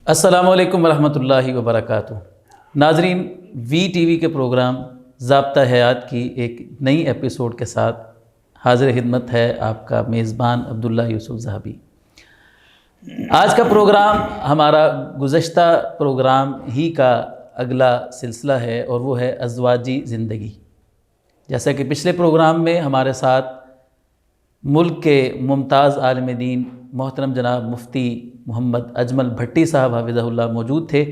السلام علیکم ورحمۃ اللہ وبرکاتہ۔ ناظرین، وی ٹی وی کے پروگرام ضابطہ حیات کی ایک نئی ایپیسوڈ کے ساتھ حاضر خدمت ہے آپ کا میزبان عبداللہ یوسف ذہبی۔ آج کا پروگرام ہمارا گزشتہ پروگرام ہی کا اگلا سلسلہ ہے اور وہ ہے ازواجی زندگی۔ جیسا کہ پچھلے پروگرام میں ہمارے ساتھ ملک کے ممتاز عالم دین محترم جناب مفتی محمد اجمل بھٹی صاحب حفظہ اللہ موجود تھے،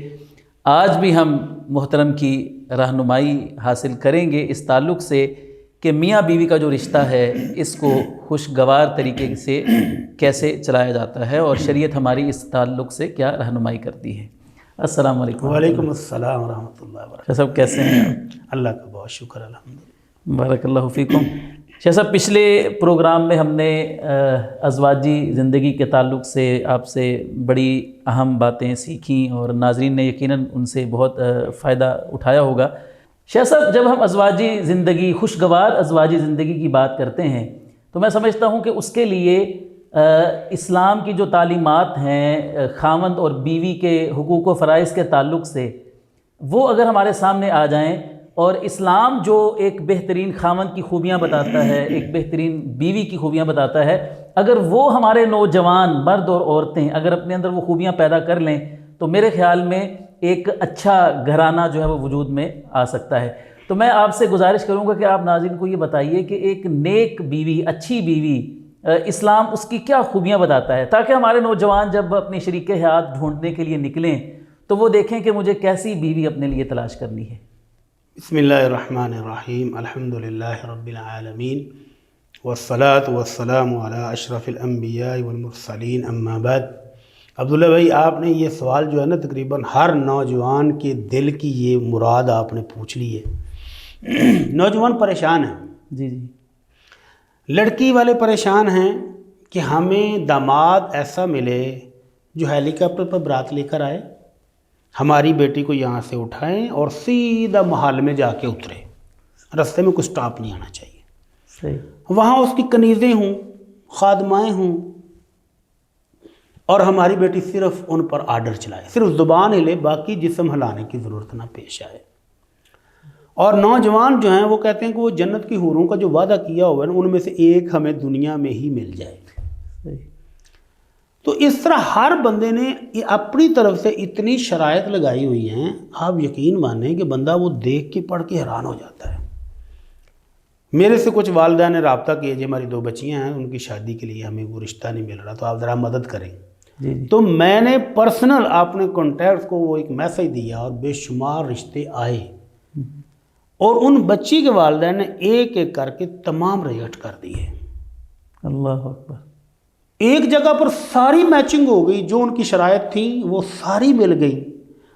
آج بھی ہم محترم کی رہنمائی حاصل کریں گے اس تعلق سے کہ میاں بیوی کا جو رشتہ ہے اس کو خوشگوار طریقے سے کیسے چلایا جاتا ہے اور شریعت ہماری اس تعلق سے کیا رہنمائی کرتی ہے۔ السلام علیکم۔ وعلیکم السلام ورحمۃ اللہ وبرکاتہ۔ شاہ صاحب کیسے ہیں آپ؟ اللہ کا بہت شکر الحمدللہ۔ بارک اللہ فیکم۔ شاہ صاحب، پچھلے پروگرام میں ہم نے ازواجی زندگی کے تعلق سے آپ سے بڑی اہم باتیں سیکھیں اور ناظرین نے یقیناً ان سے بہت فائدہ اٹھایا ہوگا۔ شاہ صاحب، جب ہم ازواجی زندگی، خوشگوار ازواجی زندگی کی بات کرتے ہیں تو میں سمجھتا ہوں کہ اس کے لیے اسلام کی جو تعلیمات ہیں خاوند اور بیوی کے حقوق و فرائض کے تعلق سے، وہ اگر ہمارے سامنے آ جائیں اور اسلام جو ایک بہترین خاوند کی خوبیاں بتاتا ہے، ایک بہترین بیوی کی خوبیاں بتاتا ہے، اگر وہ ہمارے نوجوان مرد اور عورتیں اگر اپنے اندر وہ خوبیاں پیدا کر لیں تو میرے خیال میں ایک اچھا گھرانہ جو ہے وہ وجود میں آ سکتا ہے۔ تو میں آپ سے گزارش کروں گا کہ آپ ناظرین کو یہ بتائیے کہ ایک نیک بیوی، اچھی بیوی، اسلام اس کی کیا خوبیاں بتاتا ہے، تاکہ ہمارے نوجوان جب اپنی شریک حیات ڈھونڈنے کے لیے نکلیں تو وہ دیکھیں کہ مجھے کیسی بیوی اپنے لیے تلاش کرنی ہے۔ بسم اللہ الرحمن الرحیم، الحمدللہ رب العالمین، والصلاة والسلام علی اشرف الانبیاء والمرسلین، اما بعد۔ عبداللہ بھائی، آپ نے یہ سوال جو ہے نا تقریباً ہر نوجوان کے دل کی یہ مراد آپ نے پوچھ لی ہے۔ نوجوان پریشان ہیں، جی جی، لڑکی والے پریشان ہیں کہ ہمیں داماد ایسا ملے جو ہیلی کاپٹر پر برات لے کر آئے، ہماری بیٹی کو یہاں سے اٹھائیں اور سیدھا محل میں جا کے اترے، رستے میں کچھ سٹاپ نہیں آنا چاہیے، صحیح، وہاں اس کی کنیزیں ہوں، خادمائیں ہوں، اور ہماری بیٹی صرف ان پر آرڈر چلائے، صرف زبان ہلے، باقی جسم ہلانے کی ضرورت نہ پیش آئے۔ اور نوجوان جو ہیں وہ کہتے ہیں کہ وہ جنت کی حوروں کا جو وعدہ کیا ہوا ہے نا، ان میں سے ایک ہمیں دنیا میں ہی مل جائے۔ صحیح، تو اس طرح ہر بندے نے اپنی طرف سے اتنی شرائط لگائی ہوئی ہیں، آپ یقین مانیں کہ بندہ وہ دیکھ کے پڑھ کے حیران ہو جاتا ہے۔ میرے سے کچھ والدہ نے رابطہ کیا، جی ہماری 2 بچیاں ہیں، ان کی شادی کے لیے ہمیں وہ رشتہ نہیں مل رہا، تو آپ ذرا مدد کریں۔ جی جی، تو میں نے پرسنل اپنے کانٹیکٹس کو وہ ایک میسج دیا اور بے شمار رشتے آئے، اور ان بچی کے والدین نے ایک ایک کر کے تمام ریجیکٹ کر دیے۔ اللہ اکبر۔ ایک جگہ پر ساری میچنگ ہو گئی، جو ان کی شرائط تھی وہ ساری مل گئی۔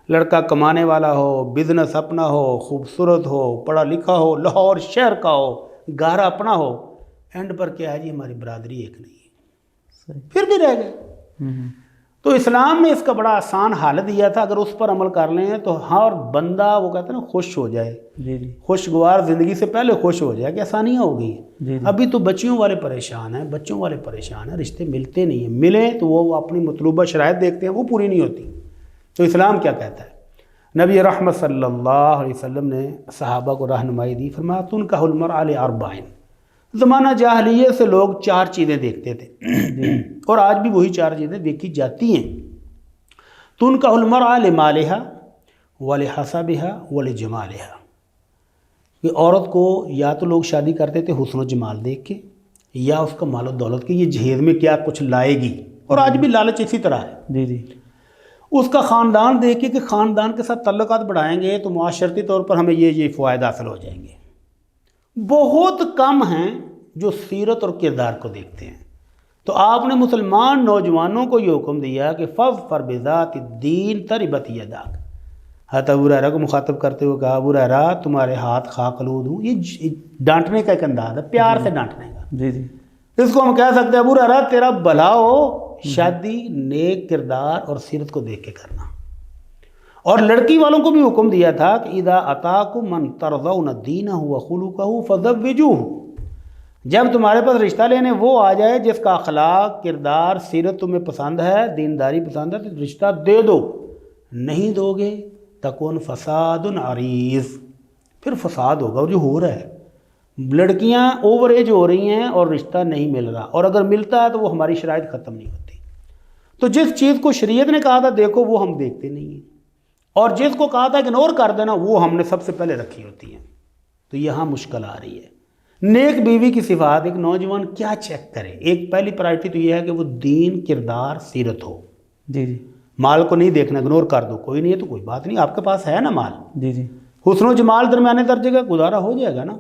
لڑکا کمانے والا ہو، بزنس اپنا ہو، خوبصورت ہو، پڑھا لکھا ہو، لاہور شہر کا ہو، گھر اپنا ہو، اینڈ پر کیا ہے جی ہماری برادری ایک نہیں ہے، صحیح، پھر بھی رہ گئے۔ تو اسلام نے اس کا بڑا آسان حل دیا تھا، اگر اس پر عمل کر لیں تو ہر بندہ وہ کہتے ہیں نا خوش ہو جائے، جی جی، خوشگوار زندگی سے پہلے خوش ہو جائے کہ آسانیاں ہو گئی ہیں۔ جی جی، ابھی تو بچیوں والے پریشان ہیں، بچوں والے پریشان ہیں، رشتے ملتے نہیں ہیں، ملے تو وہ اپنی مطلوبہ شرائط دیکھتے ہیں، وہ پوری نہیں ہوتی۔ تو اسلام کیا کہتا ہے؟ نبی رحمت صلی اللہ علیہ وسلم نے صحابہ کو رہنمائی دی، فرمایا تنکح المرأة لأربع۔ زمانہ جاہلیت سے لوگ 4 چیزیں دیکھتے تھے، اور آج بھی وہی 4 چیزیں دیکھی جاتی ہیں۔ تنکح المرأة لمالها ولحسبها ولجمالها، کہ عورت کو یا تو لوگ شادی کرتے تھے حسن و جمال دیکھ کے، یا اس کا مال و دولت کے، یہ جہیز میں کیا کچھ لائے گی، اور آج بھی لالچ اسی طرح ہے۔ جی جی، اس کا خاندان دیکھ کے کہ خاندان کے ساتھ تعلقات بڑھائیں گے تو معاشرتی طور پر ہمیں یہ فوائد حاصل ہو جائیں گے۔ بہت کم ہیں جو سیرت اور کردار کو دیکھتے ہیں۔ تو آپ نے مسلمان نوجوانوں کو یہ حکم دیا کہ فظفر بذات الدین تربت یداک۔ حضرت ابو ہریرہ کو مخاطب کرتے ہوئے کہا، ابو ہریرہ تمہارے ہاتھ خاک آلود ہوں۔ یہ ڈانٹنے کا ایک انداز ہے، پیار سے ڈانٹنے کا۔ جی جی، اس کو ہم کہہ سکتے ہیں ابو ہریرہ تیرا بھلا ہو، شادی نیک کردار اور سیرت کو دیکھ کے کرنا۔ اور لڑکی والوں کو بھی حکم دیا تھا کہ اذا اتاکم من ترضون دینہ وخلقہ فزوجوہ۔ جب تمہارے پاس رشتہ لینے وہ آ جائے جس کا اخلاق، کردار، سیرت تمہیں پسند ہے، دینداری پسند ہے، تو رشتہ دے دو۔ نہیں دو گے تکون فساد عریض، پھر فساد ہوگا، اور جو ہو رہا ہے، لڑکیاں اوور ایج ہو رہی ہیں اور رشتہ نہیں مل رہا، اور اگر ملتا ہے تو وہ ہماری شرائط ختم نہیں ہوتی۔ تو جس چیز کو شریعت نے کہا تھا دیکھو وہ ہم دیکھتے نہیں ہیں، اور جس کو کہا تھا اگنور کر دینا وہ ہم نے سب سے پہلے رکھی ہوتی ہیں۔ تو یہاں مشکل آ رہی ہے۔ نیک بیوی کی صفات ایک نوجوان کیا چیک کرے؟ ایک پہلی پرائرٹی تو یہ ہے کہ وہ دین، کردار، سیرت ہو۔ جی جی مال کو نہیں دیکھنا، اگنور کر دو، کوئی نہیں ہے تو کوئی بات نہیں، آپ کے پاس ہے نا مال۔ جی جی حسن و جمال درمیانے درجے کا گزارا ہو جائے گا نا،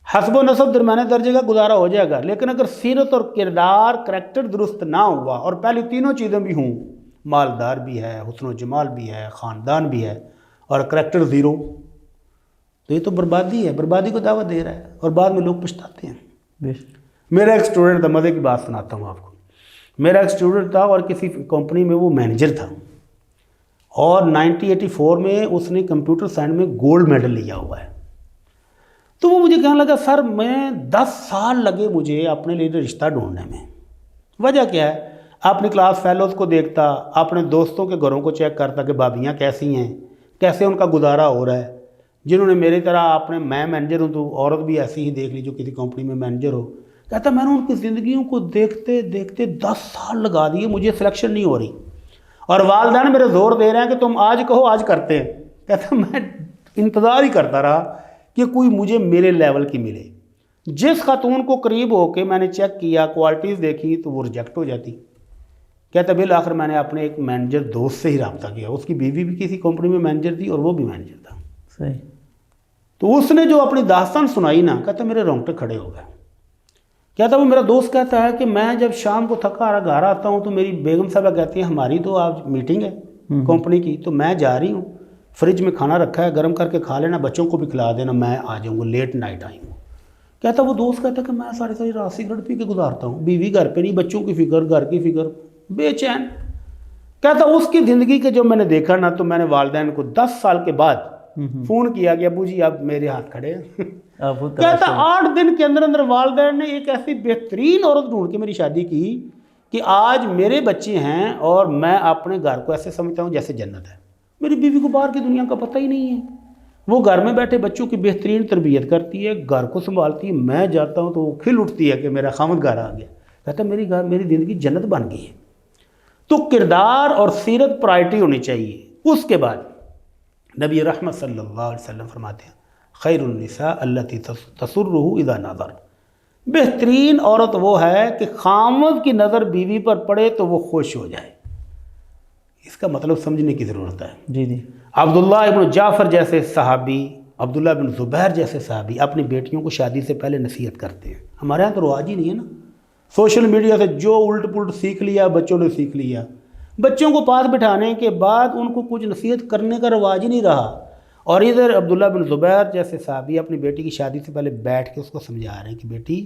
حسب و نسب درمیانے درجے کا گزارا ہو جائے گا، لیکن اگر سیرت اور کردار، کریکٹر درست نہ ہوا اور پہلی تینوں چیزیں بھی ہوں، مالدار بھی ہے، حسن و جمال بھی ہے، خاندان بھی ہے، اور کریکٹر زیرو، تو یہ تو بربادی ہے، بربادی کو دعوت دے رہا ہے، اور بعد میں لوگ پچھتاتے ہیں۔ بے شک۔ میرا ایک اسٹوڈنٹ تھا، مزے کی بات سناتا ہوں آپ کو۔ میرا ایک اسٹوڈنٹ تھا اور کسی کمپنی میں وہ مینیجر تھا، اور 1984 میں اس نے کمپیوٹر سائنس میں گولڈ میڈل لیا ہوا ہے۔ تو وہ مجھے کہنے لگا سر میں 10 سال لگے مجھے اپنے لیے رشتہ ڈھونڈنے میں۔ وجہ کیا ہے؟ اپنی کلاس فیلوز کو دیکھتا، اپنے دوستوں کے گھروں کو چیک کرتا کہ بھابیاں کیسی ہیں، کیسے ان کا گزارا ہو رہا ہے، جنہوں نے میری طرح میں مینیجر ہوں تو عورت بھی ایسی ہی دیکھ لی جو کسی کمپنی میں مینیجر ہو۔ کہتا میں نے ان کی زندگیوں کو دیکھتے دیکھتے 10 سال لگا دیے، مجھے سلیکشن نہیں ہو رہی، اور والدین میرے زور دے رہے ہیں کہ تم آج کہو آج کرتے ہیں۔ کہتا میں انتظار ہی کرتا رہا کہ کوئی مجھے میرے لیول کی ملے۔ جس خاتون کو قریب ہو کے میں نے چیک کیا، کوالٹیز دیکھی، تو وہ ریجیکٹ ہو جاتی۔ کہتا بالآخر میں نے اپنے ایک مینیجر دوست سے ہی رابطہ کیا، اس کی بیوی بھی کسی کمپنی میں مینیجر تھی اور وہ بھی مینیجر تھا۔ صحیح۔ تو اس نے جو اپنی داستان سنائی نا، کہتا میرے رونگٹے کھڑے ہو گئے۔ کہتا وہ میرا دوست کہتا ہے کہ میں جب شام کو تھکا رہا گھر آتا ہوں تو میری بیگم صاحبہ کہتی ہیں ہماری تو آج میٹنگ ہے کمپنی کی، تو میں جا رہی ہوں، فریج میں کھانا رکھا ہے، گرم کر کے کھا لینا، بچوں کو بھی کھلا دینا، میں آ جاؤں گا، لیٹ نائٹ آئی ہوں۔ کہتا وہ دوست کہتا کہ میں ساری رات سگریٹ پی کے گزارتا ہوں، بیوی گھر پہ نہیں، بچوں کی فکر، گھر کی فکر، بے چین۔ کہتا اس کی زندگی کے جو میں نے دیکھا نا، تو میں نے والدین کو 10 سال کے بعد فون کیا کہ ابو جی اب میرے ہاتھ کھڑے ہیں۔ کہتا 8 دن کے اندر اندر والدین نے ایک ایسی بہترین عورت ڈھونڈ کے میری شادی کی کہ آج میرے بچے ہیں اور میں اپنے گھر کو ایسے سمجھتا ہوں جیسے جنت ہے۔ میری بیوی کو باہر کی دنیا کا پتہ ہی نہیں ہے، وہ گھر میں بیٹھے بچوں کی بہترین تربیت کرتی ہے، گھر کو سنبھالتی ہے، میں جاتا ہوں تو وہ کھل اٹھتی ہے کہ میرا خامد گھر آ گیا۔ کہتا میری زندگی جنت بن گئی ہے۔ تو کردار اور سیرت پرائرٹی ہونی چاہیے۔ اس کے بعد نبی رحمت صلی اللہ علیہ وسلم فرماتے ہیں خیر النساء التی تسرہ اذا نظر، بہترین عورت وہ ہے کہ خامد کی نظر بیوی پر پڑے تو وہ خوش ہو جائے۔ اس کا مطلب سمجھنے کی ضرورت ہے۔ جی جی عبداللہ ابن جعفر جیسے صحابی، عبداللہ بن زبیر جیسے صحابی اپنی بیٹیوں کو شادی سے پہلے نصیحت کرتے ہیں۔ ہمارے یہاں تو رواج ہی نہیں ہے نا، سوشل میڈیا سے جو الٹ پلٹ سیکھ لیا بچوں نے سیکھ لیا۔ بچوں کو پاس بٹھانے کے بعد ان کو کچھ نصیحت کرنے کا رواج ہی نہیں رہا، اور ادھر عبداللہ بن زبیر جیسے صحابی اپنی بیٹی کی شادی سے پہلے بیٹھ کے اس کو سمجھا رہے ہیں کہ بیٹی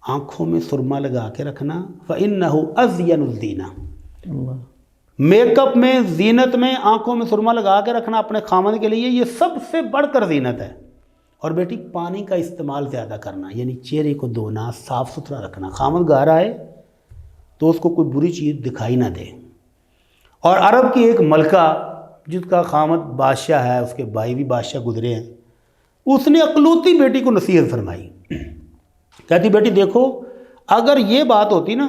آنکھوں میں سرما لگا کے رکھنا، فَإِنَّهُ أَزْيَنُ الزِّينَةِ، اللہ، میک اپ میں، زینت میں آنکھوں میں سرما لگا کے رکھنا اپنے خامد کے لیے یہ سب سے بڑھ کر زینت ہے۔ اور بیٹی پانی کا استعمال زیادہ کرنا، یعنی چہرے کو دھونا، صاف ستھرا رکھنا، خامد گھر آئے تو اس کو کوئی بری چیز دکھائی نہ دے۔ اور عرب کی ایک ملکہ جس کا خامد بادشاہ ہے، اس کے بھائی بھی بادشاہ گزرے ہیں، اس نے اقلوتی بیٹی کو نصیحت فرمائی، کہتی بیٹی دیکھو اگر یہ بات ہوتی نا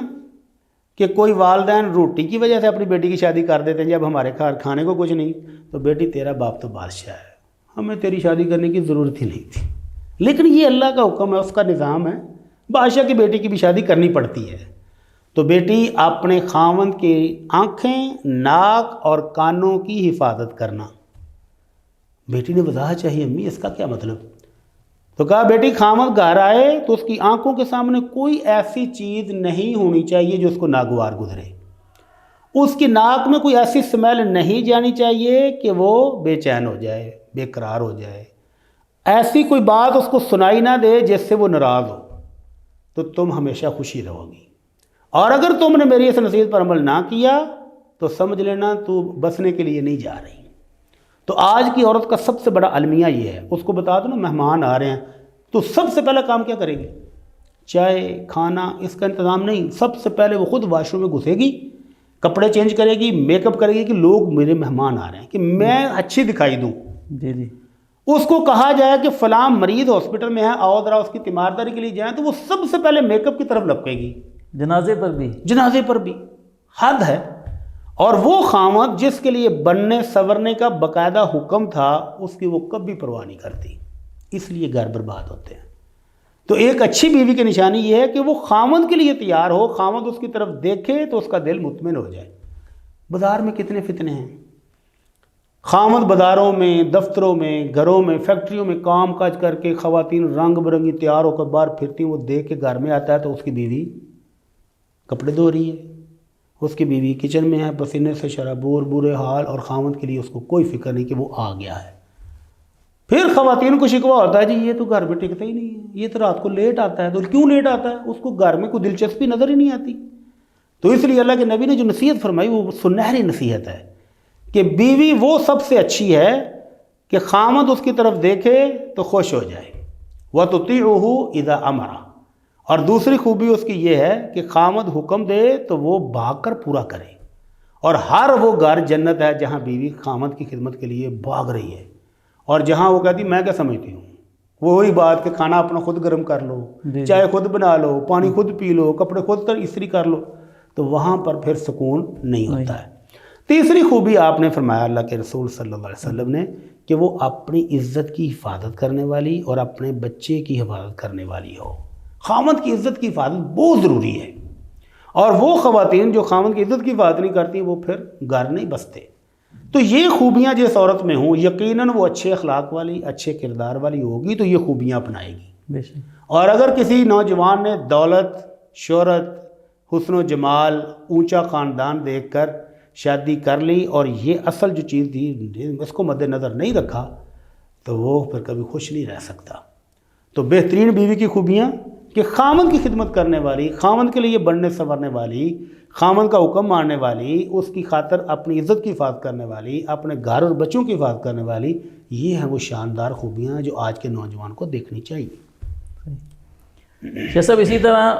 کہ کوئی والدین روٹی کی وجہ سے اپنی بیٹی کی شادی کر دیتے ہیں جب ہمارے گھر کھانے کو کچھ نہیں، تو بیٹی تیرا باپ تو بادشاہ ہے، ہمیں تیری شادی کرنے کی ضرورت ہی نہیں تھی۔ لیکن یہ اللہ کا حکم ہے، اس کا نظام ہے، بادشاہ کی بیٹی کی بھی شادی کرنی پڑتی ہے۔ تو بیٹی اپنے خاوند کی آنکھیں، ناک اور کانوں کی حفاظت کرنا۔ بیٹی نے وضاحت چاہیے امی اس کا کیا مطلب؟ تو کہا بیٹی خاوند گھر آئے تو اس کی آنکھوں کے سامنے کوئی ایسی چیز نہیں ہونی چاہیے جو اس کو ناگوار گزرے، اس کی ناک میں کوئی ایسی سمیل نہیں جانی چاہیے کہ وہ بے چین ہو جائے، بے قرار ہو جائے، ایسی کوئی بات اس کو سنائی نہ دے جس سے وہ ناراض ہو، تو تم ہمیشہ خوشی رہو گی۔ اور اگر تم نے میری اس نصیحت پر عمل نہ کیا تو سمجھ لینا تو بسنے کے لیے نہیں جا رہی۔ تو آج کی عورت کا سب سے بڑا المیہ یہ ہے، اس کو بتا دو نا مہمان آ رہے ہیں تو سب سے پہلا کام کیا کرے گی؟ چائے، کھانا، اس کا انتظام نہیں، سب سے پہلے وہ خود واش روم میں گھسے گی، کپڑے چینج کرے گی، میک اپ کرے گی کہ لوگ میرے مہمان آ رہے ہیں، کہ میں اچھی دکھائی دوں۔ جی جی اس کو کہا جائے کہ فلاں مریض ہاسپٹل میں ہے، آؤ ذرا اس کی تیمارداری کے لیے جائیں، تو وہ سب سے پہلے میک اپ کی طرف لپکے گی، جنازے پر بھی۔ جنازے پر بھی۔ حد ہے۔ اور وہ خامد جس کے لیے بننے سنورنے کا باقاعدہ حکم تھا، اس کی وہ کبھی پرواہ نہیں کرتی، اس لیے گھر برباد ہوتے ہیں۔ تو ایک اچھی بیوی کی نشانی یہ ہے کہ وہ خامد کے لیے تیار ہو، خامد اس کی طرف دیکھے تو اس کا دل مطمئن ہو جائے۔ بازار میں کتنے فتنے ہیں، خامد بازاروں میں، دفتروں میں، گھروں میں، فیکٹریوں میں کام کاج کر کے خواتین رنگ برنگی تیار ہو کر باہر پھرتی ہیں، وہ دیکھ کے گھر میں آتا ہے تو اس کی بیوی کپڑے دھو رہی ہے، اس کی بیوی کچن میں ہے، پسینے سے شرابور، برے حال، اور خامد کے لیے اس کو کوئی فکر نہیں کہ وہ آ گیا ہے۔ پھر خواتین کو شکوہ ہوتا ہے جی یہ تو گھر میں ٹکتا ہی نہیں ہے، یہ تو رات کو لیٹ آتا ہے۔ تو کیوں لیٹ آتا ہے؟ اس کو گھر میں کوئی دلچسپی نظر ہی نہیں آتی۔ تو اس لیے اللہ کے نبی نے جو نصیحت فرمائی وہ سنہری نصیحت ہے کہ بیوی وہ سب سے اچھی ہے کہ خامد اس کی طرف دیکھے تو خوش ہو جائے، وَتُطِيعُهُ إِذَا أَمَرَ۔ اور دوسری خوبی اس کی یہ ہے کہ خامد حکم دے تو وہ بھاگ کر پورا کرے۔ اور ہر وہ گھر جنت ہے جہاں بیوی خامد کی خدمت کے لیے بھاگ رہی ہے، اور جہاں وہ کہتی میں کیا سمجھتی ہوں، وہی بات کہ کھانا اپنا خود گرم کر لو، چائے خود بنا لو، پانی خود پی لو، کپڑے خود استری کر لو، تو وہاں پر پھر سکون نہیں ہوتا ہے۔ تیسری خوبی آپ نے فرمایا اللہ کے رسول صلی اللہ علیہ وسلم نے کہ وہ اپنی عزت کی حفاظت کرنے والی اور اپنے بچے کی حفاظت کرنے والی ہو۔ خامد کی عزت کی حفاظت بہت ضروری ہے، اور وہ خواتین جو خامد کی عزت کی حفاظت نہیں کرتی وہ پھر گھر نہیں بستے۔ تو یہ خوبیاں جس عورت میں ہوں یقیناً وہ اچھے اخلاق والی، اچھے کردار والی ہوگی تو یہ خوبیاں اپنائے گی۔ بے شک۔ اور اگر کسی نوجوان نے دولت، شہرت، حسن و جمال، اونچا خاندان دیکھ کر شادی کر لی اور یہ اصل جو چیز تھی اس کو مد نظر نہیں رکھا تو وہ پھر کبھی خوش نہیں رہ سکتا۔ تو بہترین بیوی کی خوبیاں کہ خامد کی خدمت کرنے والی، خامد کے لیے بننے سنورنے والی، خامد کا حکم ماننے والی، اس کی خاطر اپنی عزت کی حفاظت کرنے والی، اپنے گھر اور بچوں کی حفاظت کرنے والی، یہ ہیں وہ شاندار خوبیاں جو آج کے نوجوان کو دیکھنی چاہیے۔ جیسا اسی طرح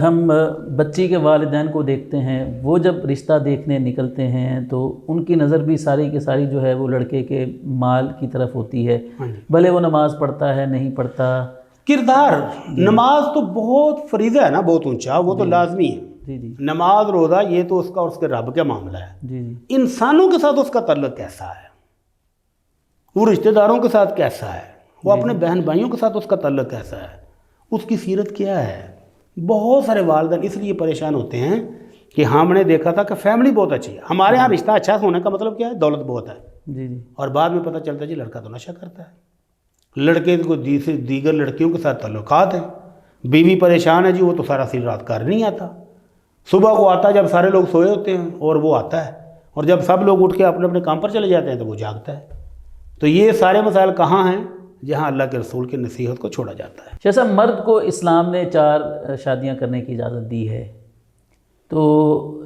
ہم بچی کے والدین کو دیکھتے ہیں، وہ جب رشتہ دیکھنے نکلتے ہیں تو ان کی نظر بھی ساری کی ساری جو ہے وہ لڑکے کے مال کی طرف ہوتی ہے، بھلے وہ نماز پڑھتا ہے نہیں پڑھتا۔ کردار، نماز تو بہت فریضہ ہے نا، بہت اونچا، وہ تو لازمی ہے۔ جی جی نماز روزہ یہ تو اس کا اور اس کے رب کا معاملہ ہے۔ جی جی انسانوں کے ساتھ اس کا تعلق کیسا ہے، وہ رشتہ داروں کے ساتھ کیسا ہے، وہ اپنے بہن بھائیوں کے ساتھ اس کا تعلق کیسا ہے، اس کی سیرت کیا ہے۔ بہت سارے والدین اس لیے پریشان ہوتے ہیں کہ ہم نے دیکھا تھا کہ فیملی بہت اچھی ہے، ہمارے ہاں رشتہ اچھا ہونے کا مطلب کیا ہے، دولت بہت ہے، جی جی اور بعد میں پتہ چلتا ہے جی لڑکا تو نشہ کرتا ہے، لڑکے کو دیگر لڑکیوں کے ساتھ تعلقات ہیں، بیوی پریشان ہے جی وہ تو سارا سی رات کار نہیں آتا، صبح کو آتا ہے جب سارے لوگ سوئے ہوتے ہیں اور وہ آتا ہے، اور جب سب لوگ اٹھ کے اپنے اپنے کام پر چلے جاتے ہیں تو وہ جاگتا ہے۔ تو یہ سارے مسائل کہاں ہیں؟ جہاں اللہ کے رسول کی نصیحت کو چھوڑا جاتا ہے۔ جیسا مرد کو اسلام نے 4 شادیاں کرنے کی اجازت دی ہے، تو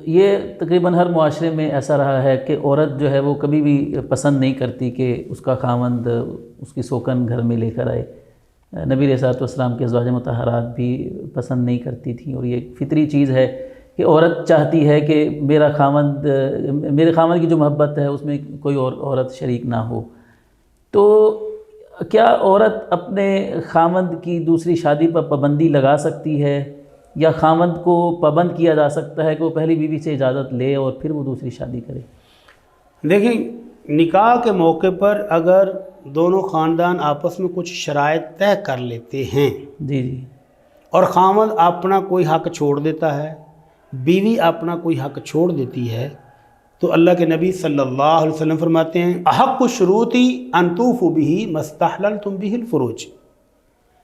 یہ تقریباً ہر معاشرے میں ایسا رہا ہے کہ عورت جو ہے وہ کبھی بھی پسند نہیں کرتی کہ اس کا خاوند اس کی سوکن گھر میں لے کر آئے۔ نبی علیہ الصلوۃ والسلام کے ازواج مطہرات بھی پسند نہیں کرتی تھیں، اور یہ ایک فطری چیز ہے کہ عورت چاہتی ہے کہ میرے خاوند کی جو محبت ہے اس میں کوئی اور عورت شریک نہ ہو۔ تو کیا عورت اپنے خاوند کی دوسری شادی پر پابندی لگا سکتی ہے، یا خاوند کو پابند کیا جا سکتا ہے کہ وہ پہلی بیوی سے اجازت لے اور پھر وہ دوسری شادی کرے؟ دیکھیں، نکاح کے موقع پر اگر دونوں خاندان آپس میں کچھ شرائط طے کر لیتے ہیں جی جی اور خاوند اپنا کوئی حق چھوڑ دیتا ہے، بیوی اپنا کوئی حق چھوڑ دیتی ہے، تو اللہ کے نبی صلی اللہ علیہ وسلم فرماتے ہیں احق الشروطی ان توفوا به ما استحللتم به الفروج۔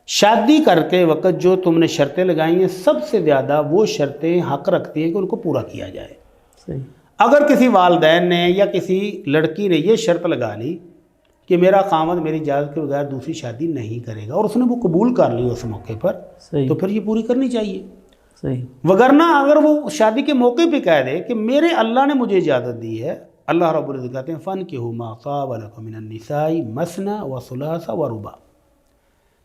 شادی کر کے وقت جو تم نے شرطیں لگائی ہیں سب سے زیادہ وہ شرطیں حق رکھتی ہیں کہ ان کو پورا کیا جائے۔ صحیح۔ اگر کسی والدین نے یا کسی لڑکی نے یہ شرط لگا لی کہ میرا خاوند میری اجازت کے بغیر دوسری شادی نہیں کرے گا، اور اس نے وہ قبول کر لی اس موقع پر، صحیح تو پھر یہ پوری کرنی چاہیے۔ صحیح۔ وگرنہ اگر وہ شادی کے موقع پہ کہہ دے کہ میرے اللہ نے مجھے اجازت دی ہے، اللہ رب العزت کہتے ہیں فَانكِحُوا مَا طَابَ لَكُم مِّنَ النِّسَاءِ مَثْنَىٰ وَثُلَاثَ وَرُبَاعَ،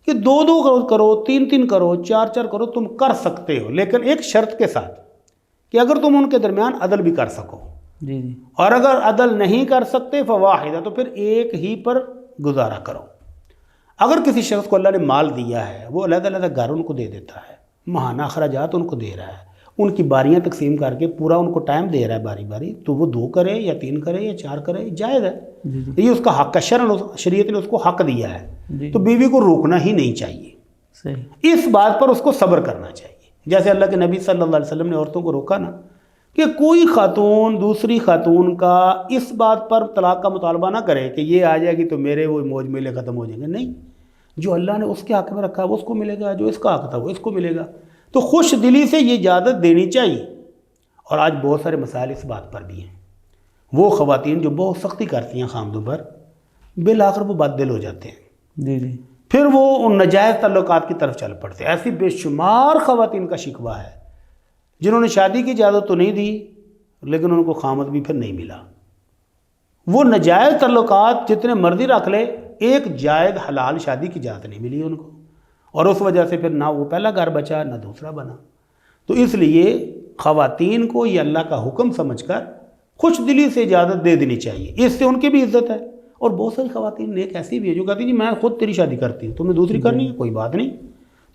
کہ 2 کرو، 3 کرو، 4 کرو، تم کر سکتے ہو، لیکن ایک شرط کے ساتھ کہ اگر تم ان کے درمیان عدل بھی کر سکو، جی جی اور اگر عدل نہیں کر سکتے فواحدہ، تو پھر ایک ہی پر گزارا کرو۔ اگر کسی شخص کو اللہ نے مال دیا ہے، وہ علیحدہ علیحدہ گھر ان کو دے دیتا ہے، ماہانہ اخراجات ان کو دے رہا ہے، ان کی باریاں تقسیم کر کے پورا ان کو ٹائم دے رہا ہے باری باری، تو وہ 2 کرے یا 3 کرے یا 4 کرے، جائز ہے، جی جی یہ اس کا حق ہے، شریعت نے اس کو حق دیا ہے، جی تو بیوی کو روکنا ہی نہیں چاہیے، صحیح، اس بات پر اس کو صبر کرنا چاہیے۔ جیسے اللہ کے نبی صلی اللہ علیہ وسلم نے عورتوں کو روکا نا کہ کوئی خاتون دوسری خاتون کا اس بات پر طلاق کا مطالبہ نہ کرے کہ یہ آ جائے گی تو میرے وہ موج میلے ختم ہو جائیں گے، نہیں، جو اللہ نے اس کے حق میں رکھا ہے وہ اس کو ملے گا، جو اس کا حق تھا وہ اس کو ملے گا، تو خوش دلی سے یہ اجازت دینی چاہیے۔ اور آج بہت سارے مسائل اس بات پر بھی ہیں، وہ خواتین جو بہت سختی کرتی ہیں خامدوں پر، بالآخر وہ بد دل ہو جاتے ہیں، جی جی پھر وہ ان ناجائز تعلقات کی طرف چل پڑتے ہیں۔ ایسی بے شمار خواتین کا شکوہ ہے جنہوں نے شادی کی اجازت تو نہیں دی، لیکن ان کو خامد بھی پھر نہیں ملا۔ وہ ناجائز تعلقات جتنے مرضی رکھ لے، ایک جائز حلال شادی کی اجازت نہیں ملی ان کو، اور اس وجہ سے پھر نہ وہ پہلا گھر بچا نہ دوسرا بنا۔ تو اس لیے خواتین کو یہ اللہ کا حکم سمجھ کر خوش دلی سے اجازت دے دینی چاہیے، اس سے ان کی بھی عزت ہے۔ اور بہت ساری خواتین نیک ایسی بھی ہے جو کہتی ہیں جی میں خود تیری شادی کرتی ہوں، تم نے دوسری کرنی ہے کوئی بات نہیں،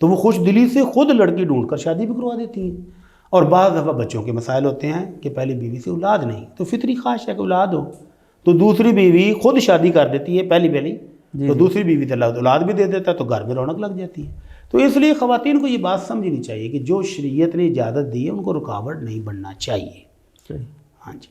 تو وہ خوش دلی سے خود لڑکی ڈھونڈ کر شادی بھی کروا دیتی ہیں۔ اور بعض دفعہ بچوں کے مسائل ہوتے ہیں کہ پہلی بیوی سے اولاد نہیں، تو فطری خواہش ہے کہ اولاد ہو، تو دوسری بیوی خود شادی کر دیتی ہے پہلی تو دوسری بیوی سے اولاد بھی دے دیتا ہے، تو گھر میں رونق لگ جاتی ہے۔ تو اس لیے خواتین کو یہ بات سمجھنی چاہیے کہ جو شریعت نے اجازت دی ہے ان کو رکاوٹ نہیں بننا چاہیے۔ صحیح۔ ہاں جی